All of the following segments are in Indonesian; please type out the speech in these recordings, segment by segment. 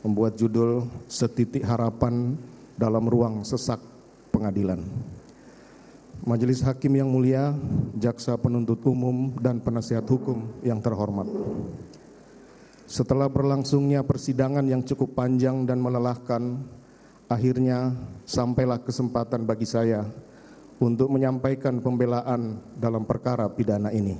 membuat judul Setitik Harapan dalam Ruang Sesak Pengadilan. Majelis Hakim yang mulia, Jaksa Penuntut Umum dan Penasihat Hukum yang terhormat. Setelah berlangsungnya persidangan yang cukup panjang dan melelahkan, akhirnya sampailah kesempatan bagi saya untuk menyampaikan pembelaan dalam perkara pidana ini.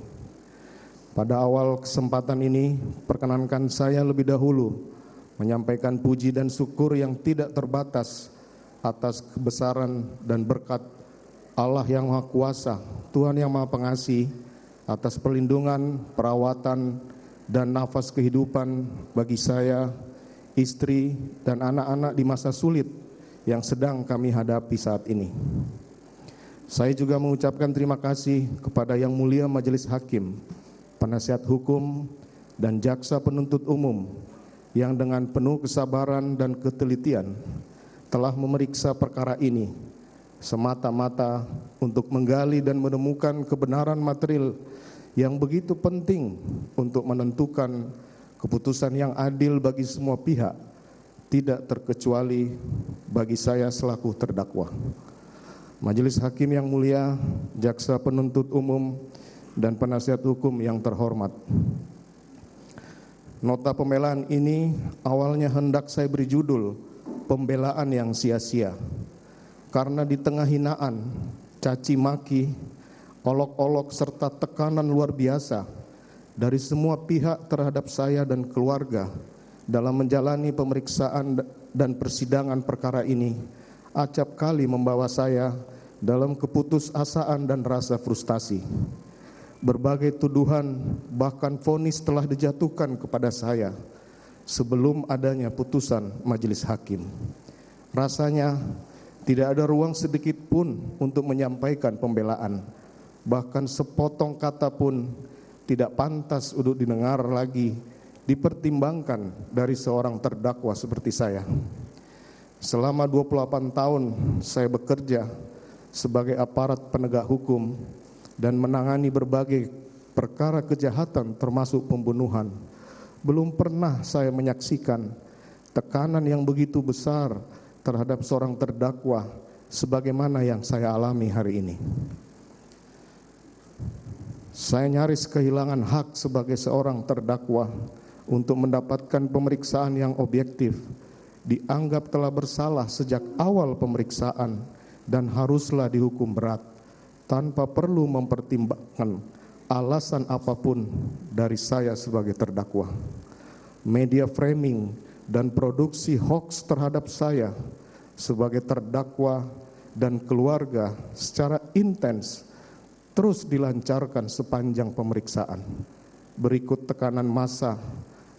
Pada awal kesempatan ini, perkenankan saya lebih dahulu menyampaikan puji dan syukur yang tidak terbatas atas kebesaran dan berkat Allah yang Maha Kuasa, Tuhan yang Maha Pengasih, atas perlindungan, perawatan, dan nafas kehidupan bagi saya, istri, dan anak-anak di masa sulit yang sedang kami hadapi saat ini. Saya juga mengucapkan terima kasih kepada Yang Mulia Majelis Hakim, Penasihat Hukum, dan Jaksa Penuntut Umum yang dengan penuh kesabaran dan ketelitian telah memeriksa perkara ini semata-mata untuk menggali dan menemukan kebenaran material yang begitu penting untuk menentukan keputusan yang adil bagi semua pihak, tidak terkecuali bagi saya selaku terdakwa. Majelis Hakim yang mulia, Jaksa Penuntut Umum, dan Penasihat Hukum yang terhormat. Nota pembelaan ini awalnya hendak saya beri judul Pembelaan yang Sia-sia, karena di tengah hinaan, caci maki, olok-olok serta tekanan luar biasa dari semua pihak terhadap saya dan keluarga dalam menjalani pemeriksaan dan persidangan perkara ini, acap kali membawa saya dalam keputusasaan dan rasa frustasi. Berbagai tuduhan bahkan vonis telah dijatuhkan kepada saya sebelum adanya putusan majelis hakim. Rasanya tidak ada ruang sedikit pun untuk menyampaikan pembelaan. Bahkan sepotong kata pun tidak pantas untuk didengar lagi, dipertimbangkan dari seorang terdakwa seperti saya. Selama 28 tahun saya bekerja sebagai aparat penegak hukum dan menangani berbagai perkara kejahatan termasuk pembunuhan. Belum pernah saya menyaksikan tekanan yang begitu besar terhadap seorang terdakwa sebagaimana yang saya alami hari ini. Saya nyaris kehilangan hak sebagai seorang terdakwa untuk mendapatkan pemeriksaan yang objektif, dianggap telah bersalah sejak awal pemeriksaan dan haruslah dihukum berat tanpa perlu mempertimbangkan alasan apapun dari saya sebagai terdakwa. Media framing dan produksi hoaks terhadap saya sebagai terdakwa dan keluarga secara intens terus dilancarkan sepanjang pemeriksaan. Berikut tekanan massa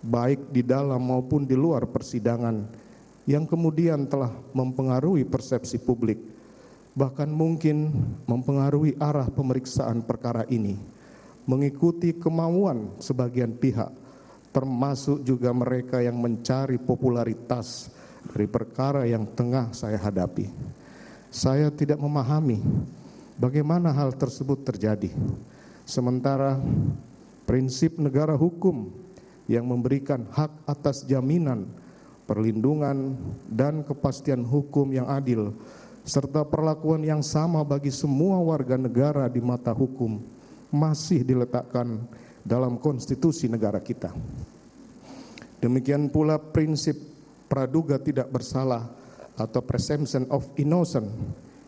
baik di dalam maupun di luar persidangan yang kemudian telah mempengaruhi persepsi publik, bahkan mungkin mempengaruhi arah pemeriksaan perkara ini, mengikuti kemauan sebagian pihak, termasuk juga mereka yang mencari popularitas dari perkara yang tengah saya hadapi. Saya tidak memahami bagaimana hal tersebut terjadi, sementara prinsip negara hukum yang memberikan hak atas jaminan, perlindungan, dan kepastian hukum yang adil, serta perlakuan yang sama bagi semua warga negara di mata hukum masih diletakkan dalam konstitusi negara kita. Demikian pula prinsip praduga tidak bersalah atau presumption of innocence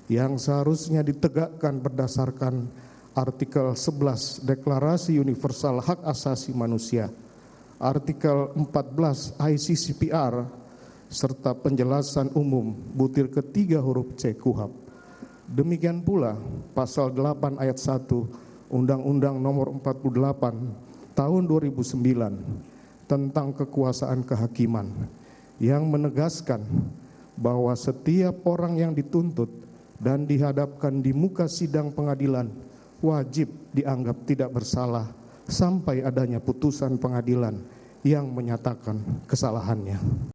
yang seharusnya ditegakkan berdasarkan artikel 11 Deklarasi Universal Hak Asasi Manusia, artikel 14 ICCPR, serta penjelasan umum butir ketiga huruf C KUHP. Demikian pula pasal 8 ayat 1 Undang-Undang Nomor 48 Tahun 2009 tentang kekuasaan kehakiman yang menegaskan bahwa setiap orang yang dituntut dan dihadapkan di muka sidang pengadilan wajib dianggap tidak bersalah sampai adanya putusan pengadilan yang menyatakan kesalahannya.